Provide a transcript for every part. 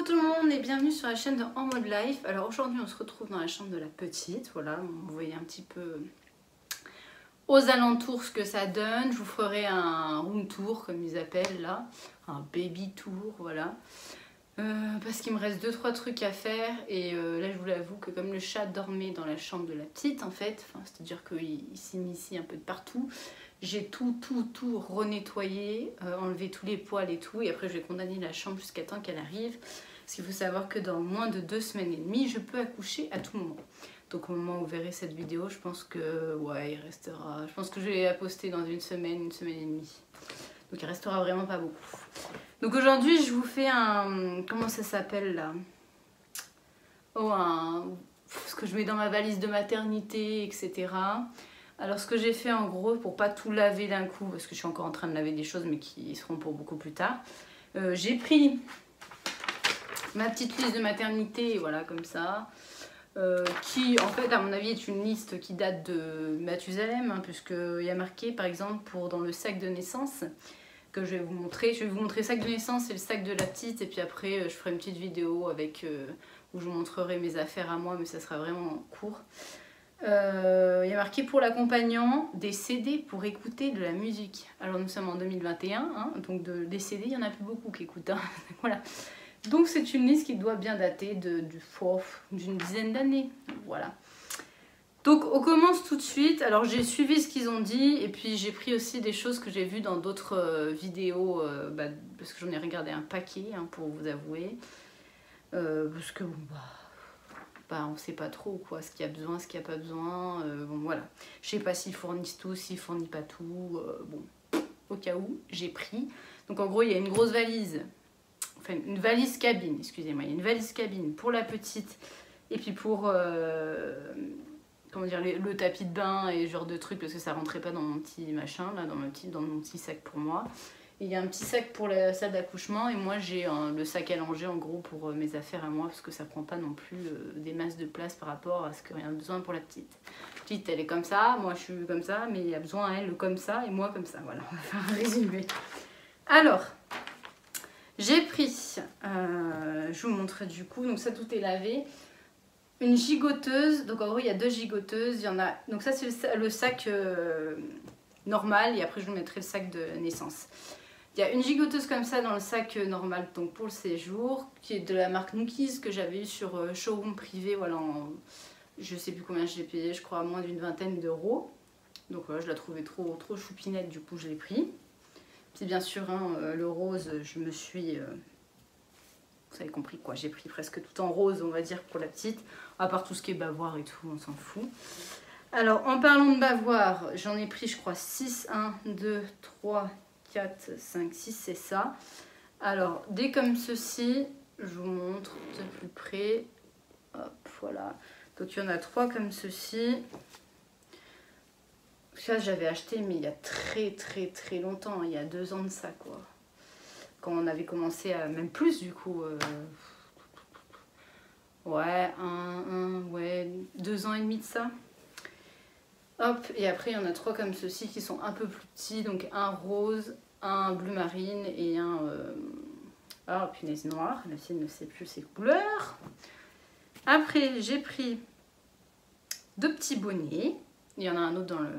tout le monde et bienvenue sur la chaîne de En Mode Life. Alors aujourd'hui on se retrouve dans la chambre de la petite, voilà, vous voyez un petit peu aux alentours ce que ça donne. Je vous ferai un room tour comme ils appellent là, un baby tour, voilà. Parce qu'il me reste 2-3 trucs à faire et là je vous l'avoue que comme le chat dormait dans la chambre de la petite en fait, c'est à dire qu'il s'immiscie un peu de partout, j'ai tout renettoyé, enlevé tous les poils et tout, et après je vais condamner la chambre jusqu'à temps qu'elle arrive, parce qu'il faut savoir que dans moins de 2 semaines et demie je peux accoucher à tout moment. Donc au moment où vous verrez cette vidéo, je pense que ouais, il restera, je pense que je vais la poster dans une semaine et demie. Donc il restera vraiment pas beaucoup. Donc aujourd'hui je vous fais un... Comment ça s'appelle là? Oh, ce que je mets dans ma valise de maternité, etc. Alors ce que j'ai fait en gros, pour pas tout laver d'un coup, parce que je suis encore en train de laver des choses mais qui seront pour beaucoup plus tard. J'ai pris ma petite liste de maternité, voilà comme ça. Qui en fait à mon avis est une liste qui date de Mathusalem, hein, puisqu'il y a marqué par exemple dans le sac de naissance que je vais vous montrer. Je vais vous montrer le sac de naissance et le sac de la petite, et puis après je ferai une petite vidéo avec où je vous montrerai mes affaires à moi, mais ça sera vraiment court. Il y a marqué pour l'accompagnant des CD pour écouter de la musique. Alors nous sommes en 2021, hein, donc des CD il n'y en a plus beaucoup qui écoutent, hein. Voilà. Donc c'est une liste qui doit bien dater d'une dizaine d'années. Voilà. Donc on commence tout de suite. Alors j'ai suivi ce qu'ils ont dit et puis j'ai pris aussi des choses que j'ai vues dans d'autres vidéos, parce que j'en ai regardé un paquet, hein, pour vous avouer. Parce que on ne sait pas trop quoi, ce qu'il y a besoin, ce qu'il n'y a pas besoin. Bon voilà. Je sais pas s'ils fournissent tout, s'ils fournissent pas tout. Bon, au cas où, j'ai pris. Donc en gros il y a une grosse valise. Enfin, une valise cabine, excusez-moi, il y a une valise cabine pour la petite et puis pour comment dire, le tapis de bain et ce genre de trucs, parce que ça rentrait pas dans mon petit machin, là, dans mon petit sac pour moi. Et il y a un petit sac pour la salle d'accouchement et moi j'ai le sac allongé en gros pour mes affaires à moi, parce que ça prend pas non plus des masses de place par rapport à ce qu'il y a besoin pour la petite. La petite elle est comme ça, moi je suis comme ça, mais il y a besoin elle comme ça et moi comme ça, voilà, on va faire un résumé. Alors... j'ai pris, je vous montrerai du coup, donc ça tout est lavé, une gigoteuse, donc en gros il y a 2 gigoteuses, il y en a, donc ça c'est le sac normal et après je vous mettrai le sac de naissance. Il y a une gigoteuse comme ça dans le sac normal, donc pour le séjour, qui est de la marque Nookies que j'avais eu sur showroom privé, voilà, je sais plus combien je l'ai payé, je crois à moins d'une vingtaine d'euros. Donc voilà, je la trouvais trop choupinette, du coup je l'ai pris. C'est bien sûr, hein, le rose, je me suis... vous avez compris quoi, j'ai pris presque tout en rose, on va dire, pour la petite. À part tout ce qui est bavoir et tout, on s'en fout. Alors, en parlant de bavoir, j'en ai pris, je crois, 6. 1, 2, 3, 4, 5, 6, c'est ça. Alors, des comme ceci, je vous montre de plus près. Hop, voilà. Donc, il y en a 3 comme ceci. Ça, j'avais acheté, mais il y a très longtemps, il y a 2 ans de ça, quoi. Quand on avait commencé à... même plus, du coup. Ouais, ouais, 2 ans et demi de ça. Hop, et après, il y en a 3 comme ceci qui sont un peu plus petits. Donc, un rose, un bleu marine et un... ah, punaise noire. La sienne ne sait plus ses couleurs. Après, j'ai pris 2 petits bonnets. Il y en a un autre dans le...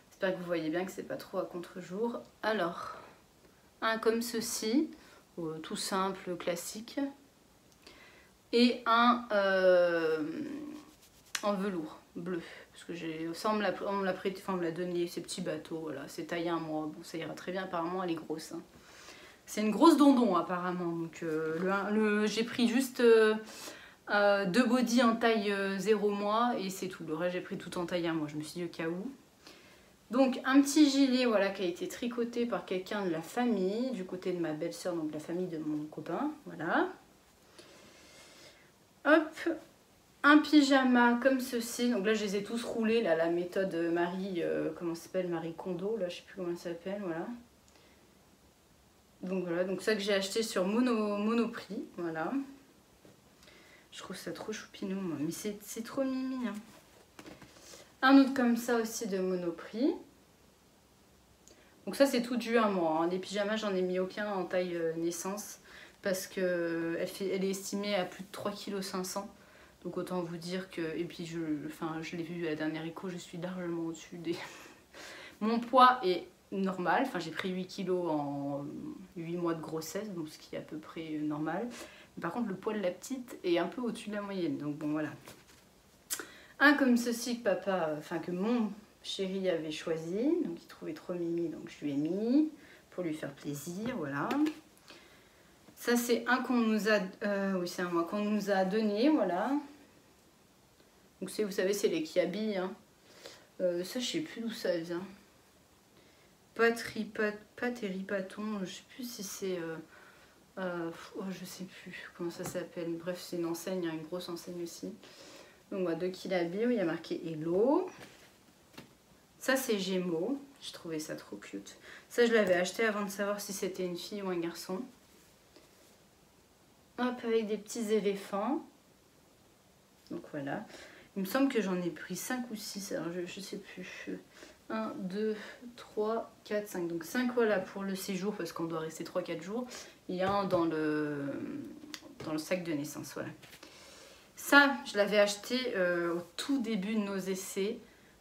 J'espère que vous voyez bien que c'est pas trop à contre-jour. Alors, un comme ceci, tout simple, classique. Et un en velours bleu. Parce que ça, on me l'a prêté, enfin, on me l'a donné, ces petits bateaux, voilà. C'est taillé un mois. Bon, ça ira très bien, apparemment, elle est grosse, hein. C'est une grosse dondon, apparemment. Donc, j'ai pris juste... 2 body en taille 0 mois et c'est tout. Le reste j'ai pris tout en taille 1 mois, je me suis dit au cas où. Donc un petit gilet, voilà, qui a été tricoté par quelqu'un de la famille, du côté de ma belle-sœur, donc la famille de mon copain, voilà. Hop, un pyjama comme ceci, donc là je les ai tous roulés, là, la méthode Marie, comment ça s'appelle, Marie Kondo, là je sais plus comment ça s'appelle, voilà. Donc voilà, donc ça que j'ai acheté sur Monoprix, voilà. Je trouve ça trop choupinou, moi. Mais c'est trop mimi, hein. Un autre comme ça aussi de Monoprix. Donc ça, c'est tout du 1 mois, hein. Les pyjamas, j'en ai mis aucun en taille naissance. parce que elle est estimée à plus de 3,5 kg. Donc autant vous dire que... Et puis je l'ai vu à la dernière écho, je suis largement au-dessus des... Mon poids est normal, enfin j'ai pris 8 kg en 8 mois de grossesse, donc ce qui est à peu près normal. Mais par contre le poids de la petite est un peu au-dessus de la moyenne, donc bon voilà. Un comme ceci que papa, que mon chéri avait choisi, donc il trouvait trop mimi, donc je lui ai mis pour lui faire plaisir, voilà. Ça c'est un qu'on nous a, oui c'est un moi qu'on nous a donné, voilà. Donc vous savez c'est les Kiabi, hein. Ça je sais plus d'où ça vient. Pâte et ripaton, je sais plus si c'est, je sais plus comment ça s'appelle. Bref c'est une enseigne, hein, une grosse enseigne aussi. Donc voilà, 2 Kiabi, où il y a marqué Hello. Ça c'est Gémeaux, je trouvais ça trop cute. Ça je l'avais acheté avant de savoir si c'était une fille ou un garçon. Hop, avec des petits éléphants. Donc voilà. Il me semble que j'en ai pris 5 ou 6, alors je sais plus. 1, 2, 3, 4, 5. Donc 5 voilà pour le séjour parce qu'on doit rester 3-4 jours. Il y a un dans le sac de naissance, voilà. Ça, je l'avais acheté au tout début de nos essais.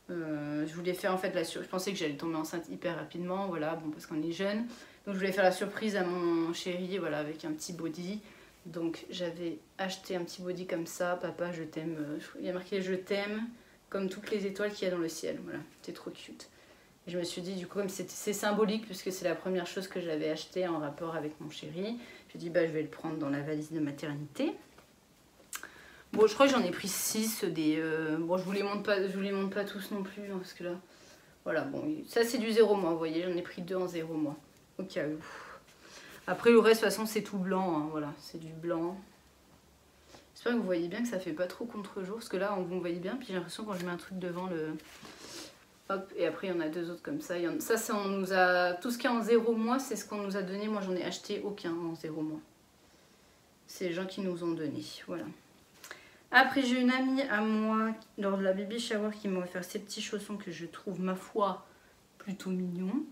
Je voulais faire en fait je pensais que j'allais tomber enceinte hyper rapidement, voilà, bon parce qu'on est jeune. Donc je voulais faire la surprise à mon chéri, voilà, avec un petit body. Donc j'avais acheté un petit body comme ça, papa je t'aime, il y a marqué je t'aime, comme toutes les étoiles qu'il y a dans le ciel, voilà, c'est trop cute. Et je me suis dit du coup comme c'est symbolique puisque c'est la première chose que j'avais acheté en rapport avec mon chéri, je me dis bah je vais le prendre dans la valise de maternité. Bon je crois que j'en ai pris 6, bon je vous les montre pas tous non plus, hein, parce que là, voilà, bon ça c'est du 0 mois, vous voyez, j'en ai pris 2 en 0 mois, au cas où. Après le reste de toute façon c'est tout blanc, hein, voilà, c'est du blanc. J'espère que vous voyez bien que ça fait pas trop contre-jour, parce que là vous me voyez bien, puis j'ai l'impression quand je mets un truc devant le... Hop, et après il y en a 2 autres comme ça. Ça c'est on nous a... Tout ce qui est en 0 mois, c'est ce qu'on nous a donné, moi j'en ai acheté aucun en 0 mois. C'est les gens qui nous ont donné, voilà. Après j'ai une amie à moi, lors de la baby shower, qui m'a offert ces petits chaussons que je trouve, ma foi, plutôt mignons.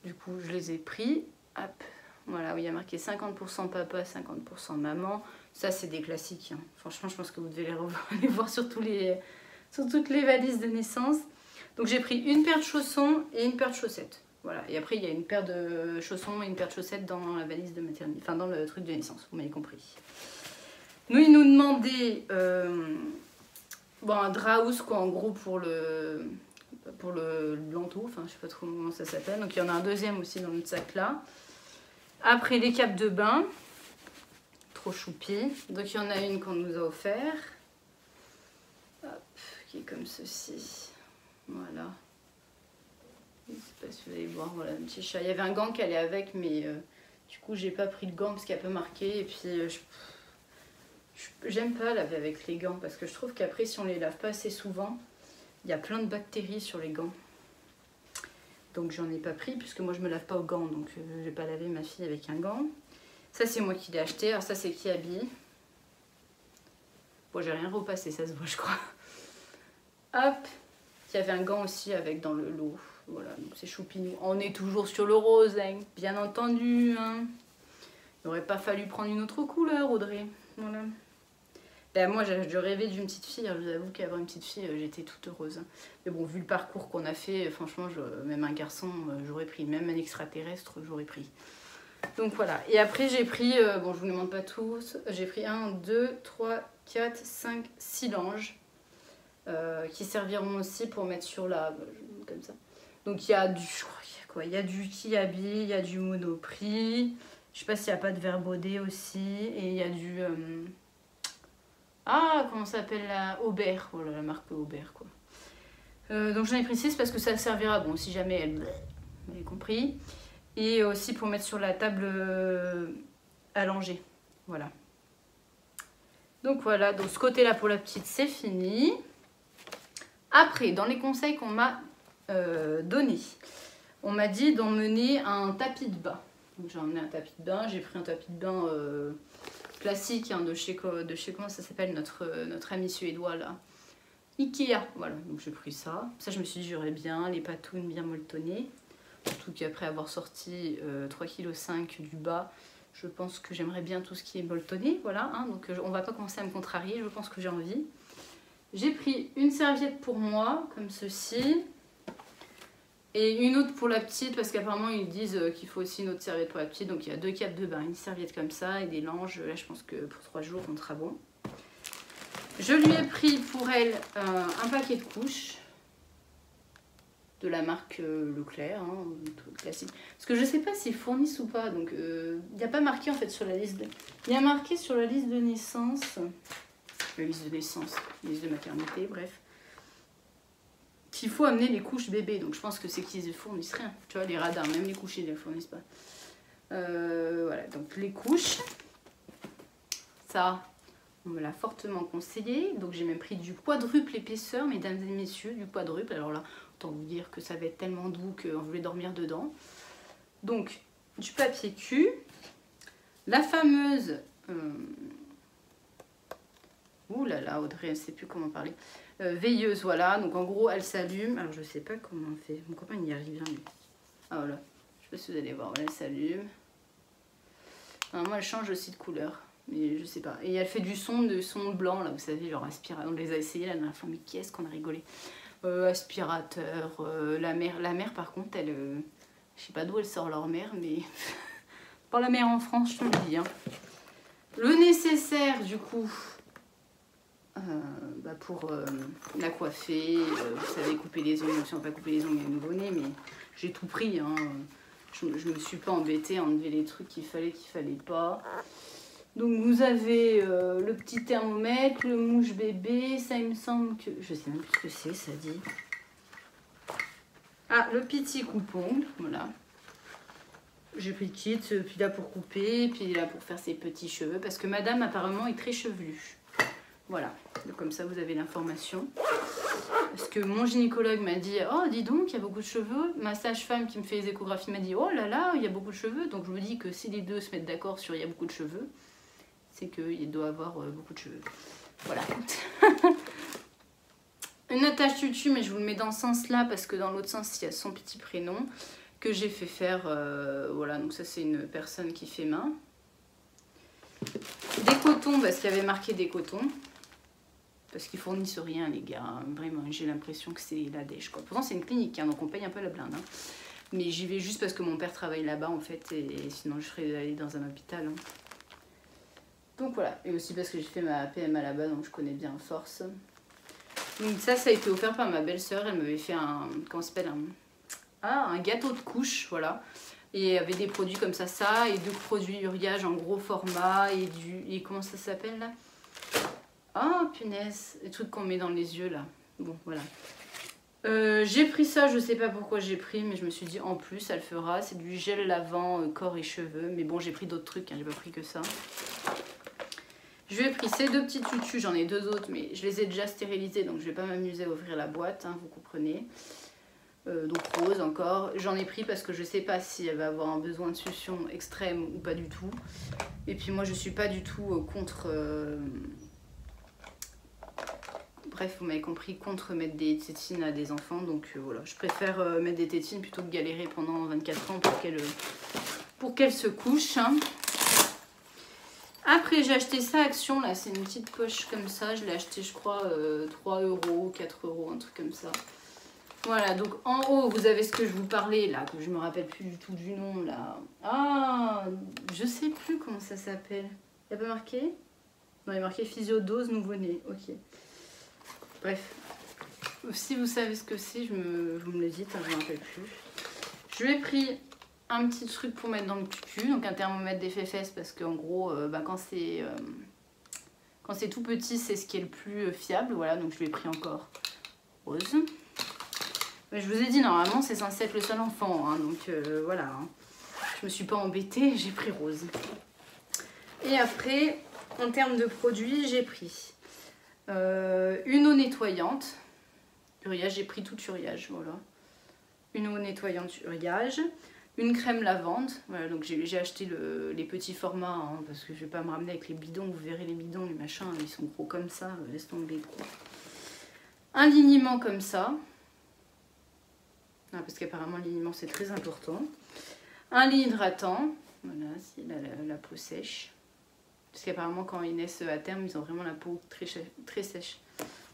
Du coup je les ai pris, hop. Voilà, où il y a marqué 50% papa, 50% maman. Ça, c'est des classiques, hein. Franchement, je pense que vous devez les voir sur toutes les valises de naissance. Donc, j'ai pris une paire de chaussons et une paire de chaussettes. Voilà. Et après, il y a une paire de chaussons et une paire de chaussettes dans la valise de maternité. Enfin, dans le truc de naissance, vous m'avez compris. Nous, ils nous demandaient un draus, quoi, en gros, pour l'entour. Enfin, je sais pas trop comment ça s'appelle. Donc, il y en a un deuxième aussi dans notre sac là. Après les capes de bain, trop choupi. Donc il y en a une qu'on nous a offert, hop, qui est comme ceci. Voilà. Je ne sais pas si vous allez voir, voilà un petit chat. Il y avait un gant qui allait avec, mais du coup j'ai pas pris le gant parce qu'il y a pas marqué. Et puis j'aime pas laver avec les gants parce que je trouve qu'après si on les lave pas assez souvent, il y a plein de bactéries sur les gants. Donc j'en ai pas pris puisque moi je me lave pas aux gants, donc je vais pas laver ma fille avec un gant. Ça c'est moi qui l'ai acheté, alors ça c'est Kiabi. Bon j'ai rien repassé, ça se voit je crois. Hop, il y avait un gant aussi avec dans le lot. Voilà, donc c'est choupinou. On est toujours sur le rose, hein, bien entendu. Hein. Il n'aurait pas fallu prendre une autre couleur, Audrey. Voilà. Ben, moi, je rêvais d'une petite fille. Je vous avoue qu'avoir une petite fille, j'étais toute heureuse. Mais bon, vu le parcours qu'on a fait, franchement, même un garçon, j'aurais pris. Même un extraterrestre, j'aurais pris. Donc voilà. Et après, j'ai pris, bon, je vous les montre pas tous. J'ai pris 1, 2, 3, 4, 5, 6 langes. Qui serviront aussi pour mettre sur la... comme ça. Donc il y a du... Je crois qu'il y a quoi? Il y a du Kiabi, il y a du Monoprix. Je sais pas s'il n'y a pas de Verbaudet aussi. Et il y a du... Ah, comment ça s'appelle la Aubert, voilà la marque Aubert quoi. Donc j'en ai pris 6 parce que ça servira, bon si jamais elle... Vous avez compris. Et aussi pour mettre sur la table allongée, voilà. Donc voilà, donc ce côté là pour la petite c'est fini. Après, dans les conseils qu'on m'a donnés, on m'a dit d'emmener un tapis de bain. Donc j'ai emmené un tapis de bain, j'ai pris un tapis de bain... classique hein, de chez comment ça s'appelle notre ami suédois là, Ikea, voilà, donc j'ai pris ça. Ça je me suis dit j'aurais bien les patounes bien molletonnées, surtout qu'après avoir sorti 3,5 kg du bas, Je pense que j'aimerais bien tout ce qui est molletonné, voilà. Hein, donc on va pas commencer à me contrarier, je pense que j'ai envie. J'ai pris une serviette pour moi, comme ceci. Et une autre pour la petite, parce qu'apparemment ils disent qu'il faut aussi une autre serviette pour la petite. Donc il y a 2 capes de bain, une serviette comme ça et des langes. Là je pense que pour 3 jours on sera bon. Je lui ai pris pour elle un paquet de couches. De la marque Leclerc, hein, tout classique. Parce que je sais pas s'ils fournissent ou pas, donc il n'y a pas marqué en fait sur la liste. Il y a marqué sur la liste de naissance, la liste de maternité, bref, qu'il faut amener les couches bébés. Donc je pense que c'est qu'ils ne fournissent rien. Tu vois, les radars, même les couches, ils ne les fournissent pas. Voilà, donc les couches, ça, on me l'a fortement conseillé. Donc j'ai même pris du quadruple épaisseur, mesdames et messieurs, du quadruple. Alors là, autant vous dire que ça va être tellement doux qu'on voulait dormir dedans. Donc, du papier cul. La fameuse... ouh là là, Audrey, elle ne sait plus comment parler. Veilleuse, voilà. Donc en gros, elle s'allume. Alors je sais pas comment on fait. Mon copain, il y arrive bien, lui. Ah voilà. Je sais pas si vous allez voir. Voilà, elle s'allume. Moi, elle change aussi de couleur. Mais je sais pas. Et elle fait du son blanc, là, vous savez, genre aspirateur. On les a essayés la dernière fois, mais qu'est-ce qu'on a rigolé. Aspirateur, la mère par contre, elle, je sais pas d'où elle sort leur mère, mais par la mère en France, je te le dis. Hein. Le nécessaire, du coup, pour la coiffer, vous savez, couper les ongles, si on va pas couper les ongles à nouveau-né, mais j'ai tout pris. Hein. Je me suis pas embêtée à enlever les trucs qu'il fallait pas. Donc vous avez le petit thermomètre, le mouche bébé, ça il me semble que... Je sais même plus ce que c'est, ça dit. Ah, le petit coupe-ongle, voilà. J'ai pris le kit, puis là pour couper, puis là pour faire ses petits cheveux, parce que madame apparemment est très chevelue. Voilà, donc comme ça vous avez l'information. Parce que mon gynécologue m'a dit, oh dis donc, il y a beaucoup de cheveux. Ma sage-femme qui me fait les échographies m'a dit, oh là là, il y a beaucoup de cheveux. Donc je me dis que si les deux se mettent d'accord sur il y a beaucoup de cheveux, c'est qu'il doit avoir beaucoup de cheveux. Voilà. Une attache tutu, mais je vous le mets dans ce sens-là parce que dans l'autre sens, il y a son petit prénom que j'ai fait faire. Voilà, donc ça c'est une personne qui fait main. Des cotons, parce qu'il y avait marqué des cotons. Parce qu'ils fournissent rien, les gars. Vraiment, j'ai l'impression que c'est la dèche, quoi. Pourtant, c'est une clinique, hein, donc on paye un peu la blinde. Hein. Mais j'y vais juste parce que mon père travaille là-bas, en fait, et sinon je serais allée dans un hôpital. Hein. Donc voilà, et aussi parce que j'ai fait ma PMA là-bas, donc je connais bien Force. Donc ça a été offert par ma belle-sœur, elle m'avait fait un, comment ça s'appelle, un gâteau de couche, voilà. Et il y avait des produits comme ça, et 2 produits Uriage en gros format, et comment ça s'appelle là? Ah punaise, les trucs qu'on met dans les yeux là. Bon, voilà. J'ai pris ça, je sais pas pourquoi j'ai pris, mais je me suis dit en plus, ça le fera. C'est du gel lavant corps et cheveux, mais bon, j'ai pris d'autres trucs, hein, j'ai pas pris que ça. Je lui ai pris ces 2 petits tutus, j'en ai 2 autres, mais je les ai déjà stérilisés, donc je vais pas m'amuser à ouvrir la boîte, hein, vous comprenez. Donc rose encore, j'en ai pris parce que je sais pas si elle va avoir un besoin de succion extrême ou pas du tout. Et puis moi je suis pas du tout contre... Bref, vous m'avez compris, contre mettre des tétines à des enfants, donc voilà. Je préfère mettre des tétines plutôt que galérer pendant 24 ans pour qu'elle se couche. Hein. Après, j'ai acheté ça Action, là, c'est une petite poche comme ça. Je l'ai acheté, je crois, 3 €, 4 €, un truc comme ça. Voilà, donc en haut, vous avez ce que je vous parlais, là, que je me rappelle plus du tout du nom, là. Ah, je sais plus comment ça s'appelle. Il n'y a pas marqué? Non, il y a marqué physiodose nouveau-né, ok. Bref, si vous savez ce que c'est, vous me le dites, hein, je ne me rappelle plus. Je lui ai pris un petit truc pour mettre dans le cul, donc un thermomètre d'effet fesses, parce qu'en gros, quand c'est tout petit, c'est ce qui est le plus fiable. Voilà, donc je lui ai pris encore rose. Mais je vous ai dit, normalement, c'est censé être le seul enfant, hein, donc voilà. Hein. Je me suis pas embêtée, j'ai pris rose. Et après, en termes de produits, j'ai pris une eau nettoyante. Uriage, j'ai pris toute Uriage, voilà. Une eau nettoyante Uriage. Une crème lavande, voilà, donc j'ai acheté les petits formats, hein, parce que je vais pas me ramener avec les bidons, vous verrez les bidons, les machins, ils sont gros comme ça, laisse tomber gros. Un liniment comme ça, ah, parce qu'apparemment le liniment c'est très important. Un lit hydratant, Voilà, c'est la peau sèche. Parce qu'apparemment quand ils naissent à terme, ils ont vraiment la peau très sèche.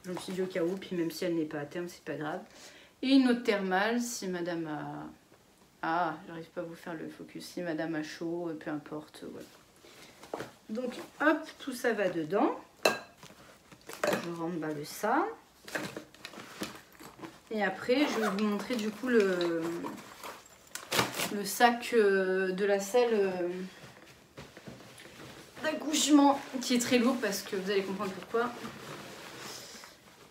Je me suis dit au cas où, puis même si elle n'est pas à terme, c'est pas grave. Et une autre thermale, si madame a... Ah, j'arrive pas à vous faire le focus. Si madame a chaud, peu importe, voilà. Donc hop, tout ça va dedans. Je remballe ça. Et après, je vais vous montrer du coup le sac de la salle d'accouchement qui est très lourd parce que vous allez comprendre pourquoi.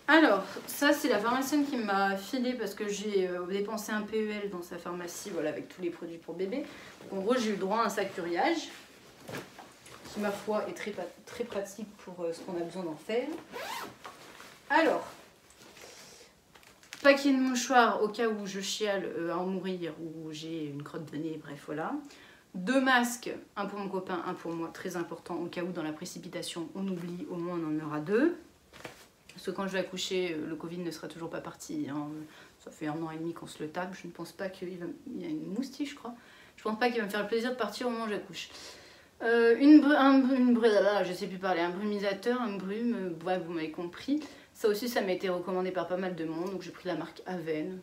Alors, ça c'est la pharmacienne qui m'a filé parce que j'ai dépensé un PEL dans sa pharmacie, voilà, avec tous les produits pour bébé. Donc, en gros, j'ai eu droit à un sac curiage qui, ma foi, est très pratique pour ce qu'on a besoin d'en faire. Alors, paquet de mouchoirs au cas où je chiale à en mourir ou j'ai une crotte de nez, bref, voilà. 2 masques, un pour mon copain, un pour moi, très important au cas où dans la précipitation on oublie, au moins on en aura 2. Parce que quand je vais accoucher, le Covid ne sera toujours pas parti. Hein. Ça fait 1 an et demi qu'on se le tape. Je ne pense pas qu'il va... Il y a une moustiche, je crois. Je pense pas qu'il va me faire le plaisir de partir au moment où j'accouche. Je sais plus parler. Un brumisateur, un brume, ouais, vous m'avez compris. Ça aussi, ça m'a été recommandé par pas mal de monde. Donc j'ai pris la marque Aven.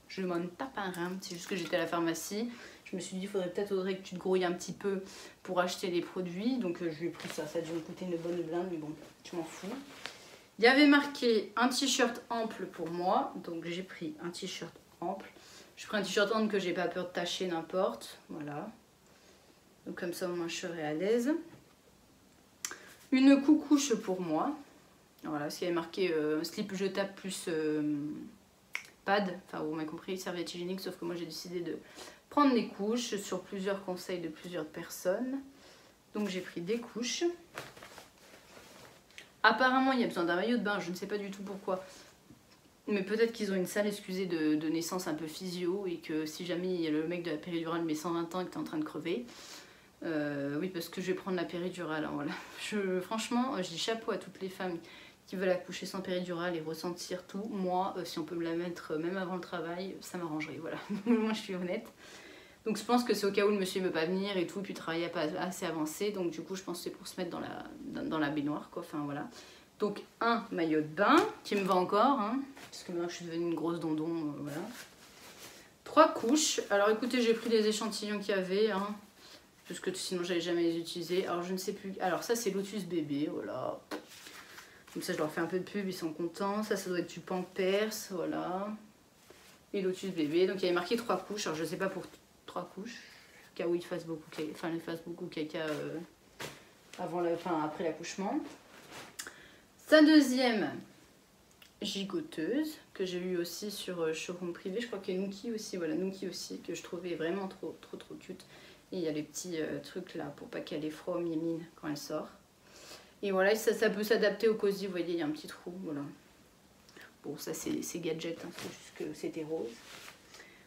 Je m'en tape un rein. C'est juste que j'étais à la pharmacie. Je me suis dit, il faudrait peut-être Audrey que tu te grouilles un petit peu pour acheter les produits. Donc je lui ai pris ça. Ça a dû me coûter une bonne blinde, mais bon, je m'en fous. Il y avait marqué un t-shirt ample pour moi, donc j'ai pris un t-shirt ample. Je prends un t-shirt ample que j'ai pas peur de tacher n'importe, voilà. Donc comme ça au moins je serai à l'aise. Une coucouche pour moi, voilà, parce qu'il y avait marqué slip jetable plus pad, enfin vous m'avez compris, serviette hygiénique, sauf que moi j'ai décidé de prendre des couches sur plusieurs conseils de plusieurs personnes. Donc j'ai pris des couches. Apparemment, il y a besoin d'un maillot de bain, je ne sais pas du tout pourquoi. Mais peut-être qu'ils ont une sale excusée de naissance un peu physio et que si jamais le mec de la péridurale met 120 ans et que t'es en train de crever. Oui, parce que je vais prendre la péridurale. Hein, voilà. Franchement, je dis chapeau à toutes les femmes qui veulent accoucher sans péridurale et ressentir tout. Moi, si on peut me la mettre même avant le travail, ça m'arrangerait. Voilà. Moi, je suis honnête. Donc je pense que c'est au cas où le monsieur ne veut pas venir et tout, puis le travail n'est pas assez avancé. Donc du coup, je pense que c'est pour se mettre dans la baignoire, quoi. Enfin voilà. Donc un maillot de bain, qui me va encore, hein, parce que maintenant je suis devenue une grosse dondon, voilà. 3 couches. Alors écoutez, j'ai pris les échantillons qu'il y avait, hein, parce que sinon j'allais jamais les utiliser. Alors je ne sais plus. Alors ça c'est Lotus bébé, voilà. Donc ça je leur fais un peu de pub, ils sont contents. Ça doit être du Pampers, voilà. Et Lotus bébé. Donc il y avait marqué 3 couches. Alors je ne sais pas pour 3 couches, au cas où il fasse beaucoup caca après l'accouchement. Sa deuxième gigoteuse que j'ai eu aussi sur showroom privé, je crois qu'il y a Nuki aussi, voilà, Nuki aussi, que je trouvais vraiment trop cute. Et il y a les petits trucs là pour pas qu'elle ait froid au mimine quand elle sort. Et voilà, ça peut s'adapter au cosy, vous voyez, il y a un petit trou, voilà. Bon, ça c'est gadget, hein, c'est juste que c'était rose.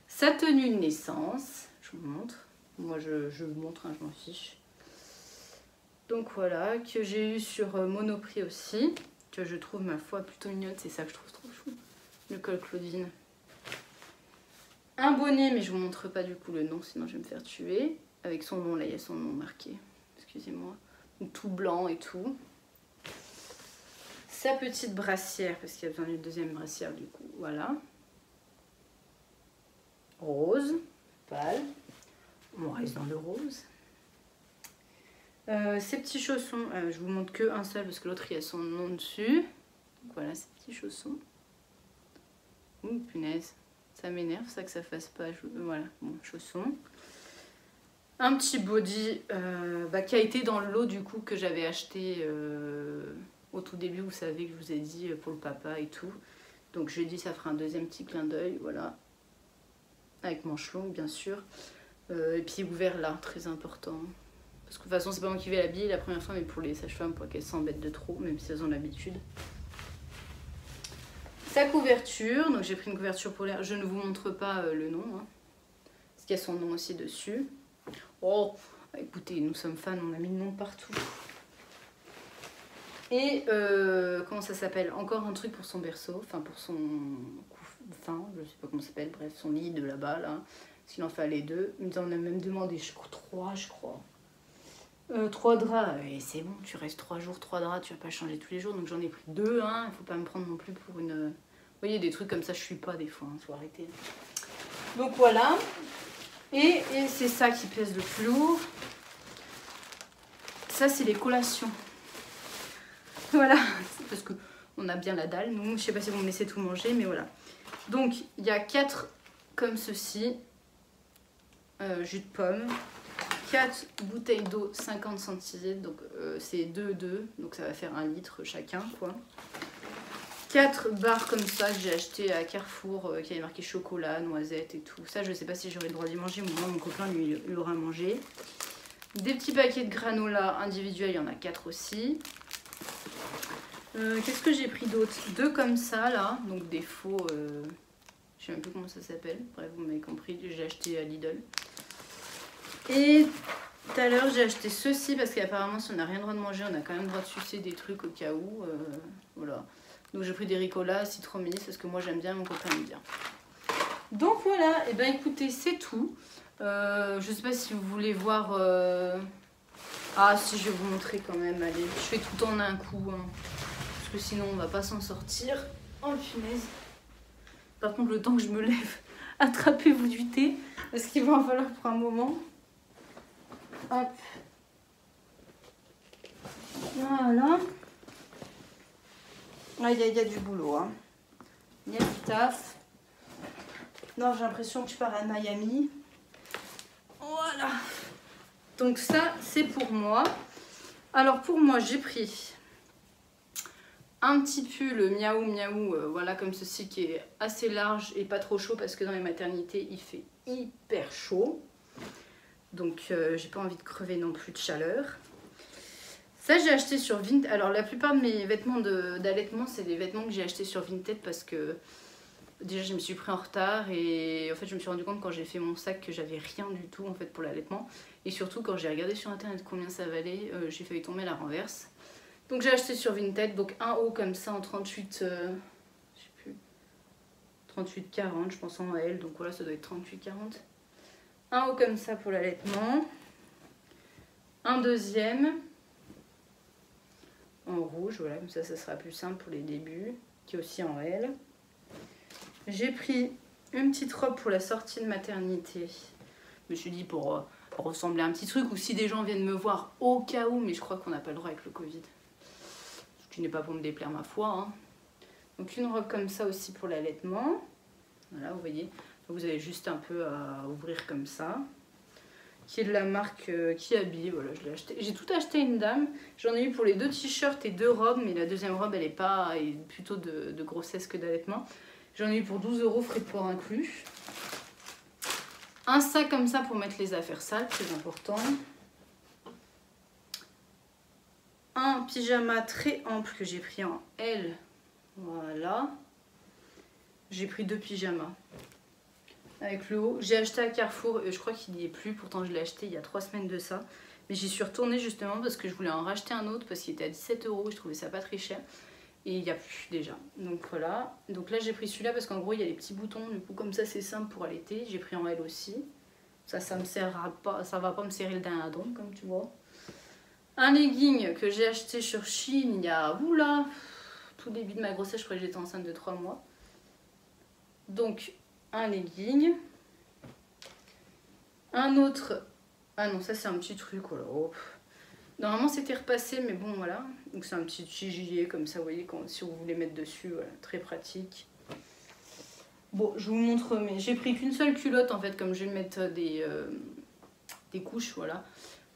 Sa tenue de naissance, je vous montre. Moi je vous montre, hein, je m'en fiche. Donc voilà, que j'ai eu sur Monoprix aussi, que je trouve ma foi plutôt mignonne, c'est ça que je trouve trop chou. Le col Claudine. Un bonnet, mais je vous montre pas du coup le nom, sinon je vais me faire tuer. Avec son nom, là il y a son nom marqué, excusez-moi. Tout blanc et tout. Sa petite brassière, parce qu'il y a besoin d'une deuxième brassière du coup, voilà. Rose, pâle. On reste dans le rose. Ces petits chaussons, je vous montre que un seul parce que l'autre il y a son nom dessus. Donc voilà ces petits chaussons. Ouh punaise, ça m'énerve ça que ça fasse pas. Voilà, bon, chaussons. Un petit body qui a été dans le lot du coup que j'avais acheté au tout début, vous savez que je vous ai dit pour le papa et tout. Donc j'ai dit ça fera un deuxième petit clin d'œil, voilà. Avec manche longue bien sûr. Et puis ouvert là, très important. Parce que de toute façon c'est pas moi qui vais l'habiller la première fois, mais pour les sages-femmes pour qu'elles s'embêtent de trop, même si elles ont l'habitude. Sa couverture, donc j'ai pris une couverture polaire, je ne vous montre pas le nom, hein, parce qu'il y a son nom aussi dessus. Oh, écoutez, nous sommes fans, on a mis le nom partout. Et comment ça s'appelle? Encore un truc pour son berceau, enfin pour son... Enfin, je sais pas comment ça s'appelle, bref, son lit de là-bas, là. parce qu'il en fallait 2. Il nous en a même demandé 3 je crois. 3 draps, et c'est bon, tu restes 3 jours, 3 draps, tu vas pas changer tous les jours, donc j'en ai pris 2, hein, il faut pas me prendre non plus pour une... Vous voyez, des trucs comme ça, je suis pas des fois, hein, faut arrêter. Donc voilà, et c'est ça qui pèse le plus lourd. Ça, c'est les collations. Voilà, c'est parce qu'on a bien la dalle, nous, je sais pas si vous me laissez tout manger, mais voilà. Donc, il y a 4 comme ceci, jus de pomme. 4 bouteilles d'eau 50 centilitres, donc c'est 2, donc ça va faire 1 litre chacun quoi. 4 barres comme ça que j'ai acheté à Carrefour qui avait marqué chocolat, noisette et tout. Ça je sais pas si j'aurai le droit d'y manger, mais moi mon copain lui il aura mangé. Des petits paquets de granola individuels, il y en a 4 aussi. Qu'est-ce que j'ai pris d'autre? 2 comme ça là, donc des faux, je sais même plus comment ça s'appelle, bref vous m'avez compris, j'ai acheté à Lidl. Et tout à l'heure j'ai acheté ceci parce qu'apparemment si on n'a rien le droit de manger on a quand même le droit de sucer des trucs au cas où. Voilà. Donc j'ai pris des ricolas, citron parce que moi j'aime bien, mon copain aime bien. Donc voilà, et ben écoutez c'est tout. Je sais pas si vous voulez voir... Ah si je vais vous montrer quand même, allez, je fais tout en un coup. Hein, parce que sinon on va pas s'en sortir. Oh punaise. Par contre le temps que je me lève, attrapez-vous du thé. Parce qu'il va en falloir pour un moment. Hop. Voilà. Ah, il y a du boulot. Hein. Il y a du taf. Non, j'ai l'impression que je pars à Miami. Voilà. Donc ça, c'est pour moi. Alors pour moi, j'ai pris un petit pull miaou miaou, voilà comme ceci, qui est assez large et pas trop chaud parce que dans les maternités, il fait hyper chaud. Donc j'ai pas envie de crever non plus de chaleur. Ça j'ai acheté sur Vinted. Alors la plupart de mes vêtements d'allaitement c'est des vêtements que j'ai achetés sur Vinted parce que déjà je me suis pris en retard et en fait je me suis rendu compte quand j'ai fait mon sac que j'avais rien du tout en fait pour l'allaitement. Et surtout quand j'ai regardé sur internet combien ça valait, j'ai failli tomber à la renverse. Donc j'ai acheté sur Vinted, donc un haut comme ça en 38, je sais plus, 38-40 je pense en L, donc voilà ça doit être 38-40. Un haut comme ça pour l'allaitement. Un deuxième en rouge, voilà, comme ça sera plus simple pour les débuts, qui est aussi en L. J'ai pris une petite robe pour la sortie de maternité. Je me suis dit pour ressembler à un petit truc, ou si des gens viennent me voir au cas où, mais je crois qu'on n'a pas le droit avec le Covid. Ce qui n'est pas pour me déplaire ma foi. Hein. Donc une robe comme ça aussi pour l'allaitement. Voilà, vous voyez. Vous avez juste un peu à ouvrir comme ça. Qui est de la marque Kiabi, voilà, je l'ai acheté. J'ai tout acheté à une dame. J'en ai eu pour les 2 t-shirts et 2 robes, mais la deuxième robe, elle est plutôt de grossesse que d'allaitement. J'en ai eu pour 12 €, frais de port inclus. Un sac comme ça pour mettre les affaires sales, très important. Un pyjama très ample que j'ai pris en L. Voilà. J'ai pris 2 pyjamas. Avec le haut, j'ai acheté à Carrefour, je crois qu'il n'y est plus, pourtant je l'ai acheté il y a 3 semaines de ça. Mais j'y suis retournée justement parce que je voulais en racheter un autre parce qu'il était à 17 €, je trouvais ça pas très cher. Et il n'y a plus déjà. Donc voilà, donc là j'ai pris celui-là parce qu'en gros il y a les petits boutons, du coup comme ça c'est simple pour allaiter. J'ai pris en L aussi. Ça me serra pas, ça va pas me serrer le dindon comme tu vois. Un legging que j'ai acheté sur Shein il y a, oula, tout début de ma grossesse, je crois que j'étais enceinte de 3 mois. Donc un legging, un autre, ah non ça c'est un petit truc, oh là, oh. Normalement c'était repassé mais bon voilà, donc c'est un petit gilet comme ça vous voyez si vous voulez mettre dessus, voilà, très pratique. Bon je vous montre, mais j'ai pris qu'une seule culotte en fait comme je vais mettre des couches, voilà,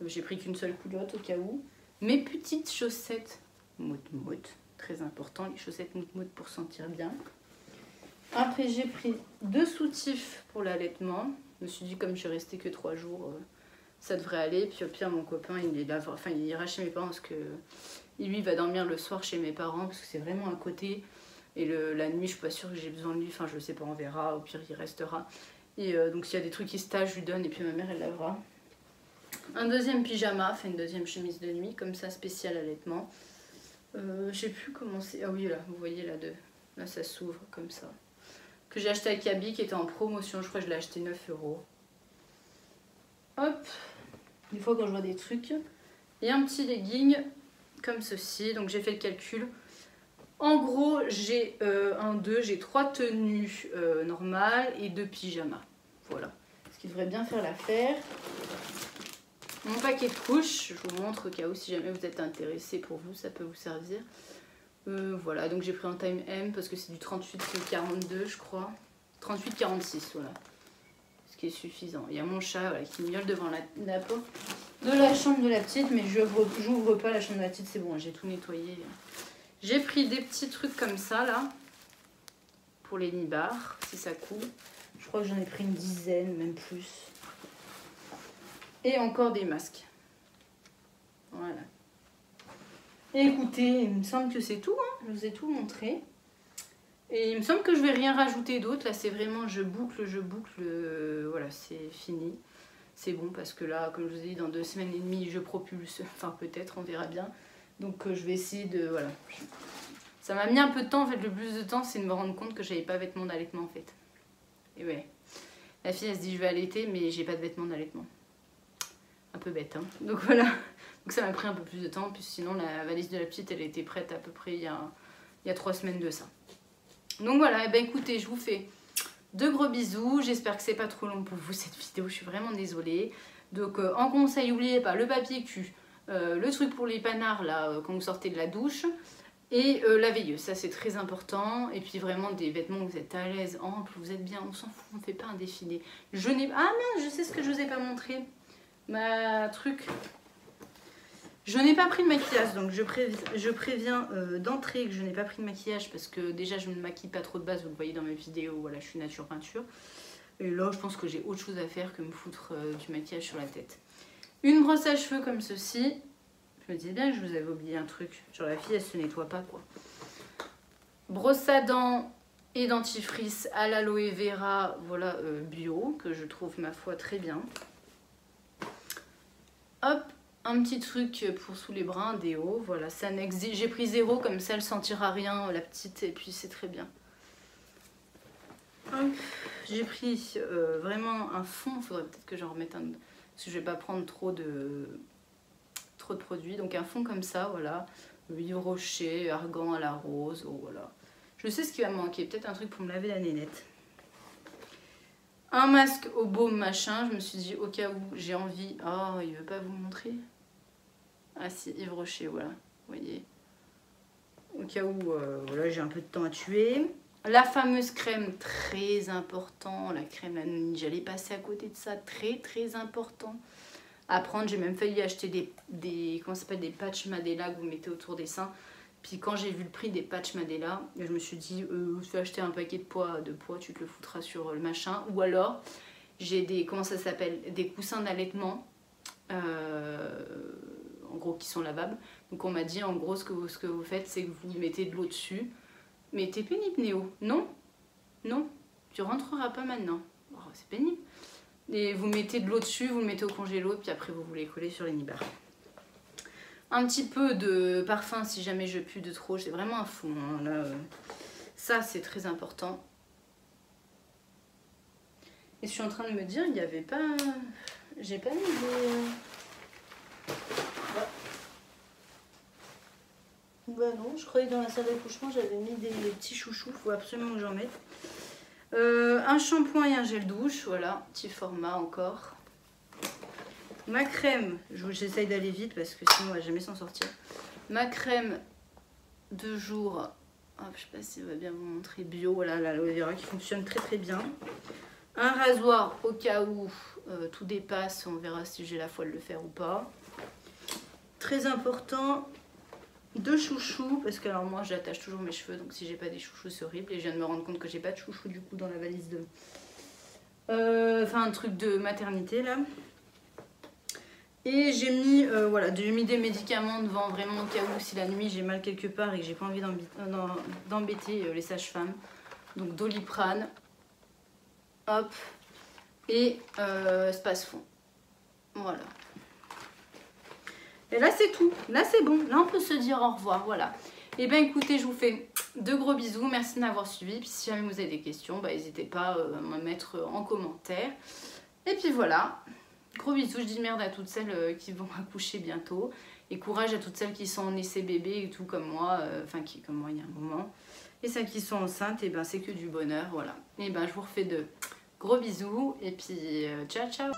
j'ai pris qu'une seule culotte au cas où. Mes petites chaussettes mout-mout, très important les chaussettes mout-mout pour sentir bien. Après j'ai pris 2 soutifs pour l'allaitement. Je me suis dit comme je suis restée que 3 jours, ça devrait aller. Puis au pire mon copain il ira chez mes parents parce que lui il va dormir le soir chez mes parents parce que c'est vraiment à côté. Et la nuit je suis pas sûre que j'ai besoin de lui, enfin je sais pas, on verra, au pire il restera. Et donc s'il y a des trucs qui se tâchent je lui donne et puis ma mère elle lavera. Un deuxième pyjama, enfin une deuxième chemise de nuit comme ça spécial allaitement. Je sais plus comment c'est, ah oui là vous voyez là ça s'ouvre comme ça. Que j'ai acheté à Kiabi qui était en promotion, je crois que je l'ai acheté 9 €. Hop, des fois quand je vois des trucs. Et un petit legging comme ceci. Donc j'ai fait le calcul. En gros, j'ai j'ai 3 tenues normales et 2 pyjamas. Voilà. Ce qui devrait bien faire l'affaire. Mon paquet de couches, je vous montre au cas où si jamais vous êtes intéressé pour vous, ça peut vous servir. Voilà, donc j'ai pris un taille M parce que c'est du 38-42 je crois. 38-46, voilà. Ce qui est suffisant. Il y a mon chat voilà, qui miaule devant la porte de la chambre de la petite, mais je n'ouvre pas la chambre de la petite, c'est bon, j'ai tout nettoyé. J'ai pris des petits trucs comme ça là, pour les nibards, si ça coule. Je crois que j'en ai pris une dizaine, même plus. Et encore des masques. Voilà. Et écoutez, il me semble que c'est tout, hein. Je vous ai tout montré. Et il me semble que je vais rien rajouter d'autre. Là, c'est vraiment je boucle. Voilà, c'est fini. C'est bon parce que là, comme je vous ai dit, dans 2 semaines et demie, je propulse. Enfin, peut-être, on verra bien. Donc, je vais essayer de... Voilà. Ça m'a mis un peu de temps. En fait, le plus de temps, c'est de me rendre compte que j'avais pas vêtements d'allaitement, en fait. Et ouais. La fille, elle se dit, je vais allaiter, mais j'ai pas de vêtements d'allaitement. Un peu bête, hein. Donc, voilà. Donc, ça m'a pris un peu plus de temps. Puis sinon, la valise de la petite, elle était prête à peu près il y a 3 semaines de ça. Donc voilà, et ben écoutez, je vous fais de gros bisous. J'espère que c'est pas trop long pour vous cette vidéo, je suis vraiment désolée. Donc en conseil, n'oubliez pas le papier cul, le truc pour les panards là quand vous sortez de la douche et la veilleuse, ça c'est très important. Et puis vraiment des vêtements où vous êtes à l'aise, amples, vous êtes bien, on s'en fout, on ne fait pas un défilé. Je n'ai... Ah mince, je sais ce que je vous ai pas montré. Ma truc... Je n'ai pas pris de maquillage, donc je préviens d'entrée que je n'ai pas pris de maquillage parce que déjà je ne me maquille pas trop de base, vous le voyez dans mes vidéos, voilà, je suis nature peinture. Et là je pense que j'ai autre chose à faire que me foutre du maquillage sur la tête. Une brosse à cheveux comme ceci, je me disais bien que je vous avais oublié un truc, genre la fille elle se nettoie pas quoi. Brosse à dents et dentifrice à l'aloe vera, voilà, bio, que je trouve ma foi très bien. Hop. Un petit truc pour sous les bras, un déo, voilà, ça n'existe. J'ai pris 0, comme ça elle sentira rien, la petite, et puis c'est très bien. J'ai pris vraiment un fond, il faudrait peut-être que j'en remette un, parce que je vais pas prendre trop de produits. Donc un fond comme ça, voilà, huile rocher, argan à la rose, oh, voilà. Je sais ce qui va me manquer, peut-être un truc pour me laver la nénette. Un masque au baume machin, je me suis dit au cas où j'ai envie, oh il veut pas vous montrer. Ah si, Yves Rocher, voilà, vous voyez. Au cas où voilà, j'ai un peu de temps à tuer. La fameuse crème, très important. La crème, j'allais passer à côté de ça, très très important. À prendre, j'ai même failli acheter comment ça s'appelle, des patchs Madela que vous mettez autour des seins. Puis quand j'ai vu le prix des patchs Madela, je me suis dit, je vais acheter un paquet de poids, tu te le foutras sur le machin. Ou alors, j'ai des, comment ça s'appelle, des coussins d'allaitement. En gros qui sont lavables. Donc on m'a dit en gros ce que vous faites c'est que vous mettez de l'eau dessus. Mais t'es pénible Néo. Non, non, tu rentreras pas maintenant. Oh, c'est pénible. Et vous mettez de l'eau dessus, vous le mettez au congélo, puis après vous les collez sur les nibards. Un petit peu de parfum si jamais je pue de trop, c'est vraiment un fond. Hein, là, ça c'est très important. Et je suis en train de me dire, il n'y avait pas... J'ai pas mis des... Bah non, je croyais que dans la salle d'accouchement j'avais mis des petits chouchous, il faut absolument que j'en mette. Un shampoing et un gel douche, voilà, petit format encore. Ma crème, j'essaye d'aller vite parce que sinon on va jamais s'en sortir. Ma crème de jour, hop, je sais pas si ça va bien vous montrer, bio, voilà, l'aloe vera qui fonctionne très très bien. Un rasoir au cas où tout dépasse, on verra si j'ai la foi de le faire ou pas. Très important. 2 chouchous, parce que alors moi j'attache toujours mes cheveux, donc si j'ai pas des chouchous c'est horrible. Et je viens de me rendre compte que j'ai pas de chouchous du coup dans la valise de... Enfin un truc de maternité là. Et j'ai mis, voilà, j'ai mis des médicaments devant vraiment au cas où si la nuit j'ai mal quelque part et que j'ai pas envie d'embêter les sages-femmes. Donc Doliprane, hop, et Spasfon. Voilà. Et là c'est tout, là c'est bon, là on peut se dire au revoir, voilà. Et bien écoutez, je vous fais de gros bisous, merci de m'avoir suivi. Puis si jamais vous avez des questions, bah, n'hésitez pas à me mettre en commentaire. Et puis voilà, Gros bisous, je dis merde à toutes celles qui vont accoucher bientôt. Et courage à toutes celles qui sont en essai bébé et tout comme moi, enfin qui comme moi il y a un moment. Et celles qui sont enceintes, et ben c'est que du bonheur, voilà. Et ben je vous refais de gros bisous et puis ciao ciao.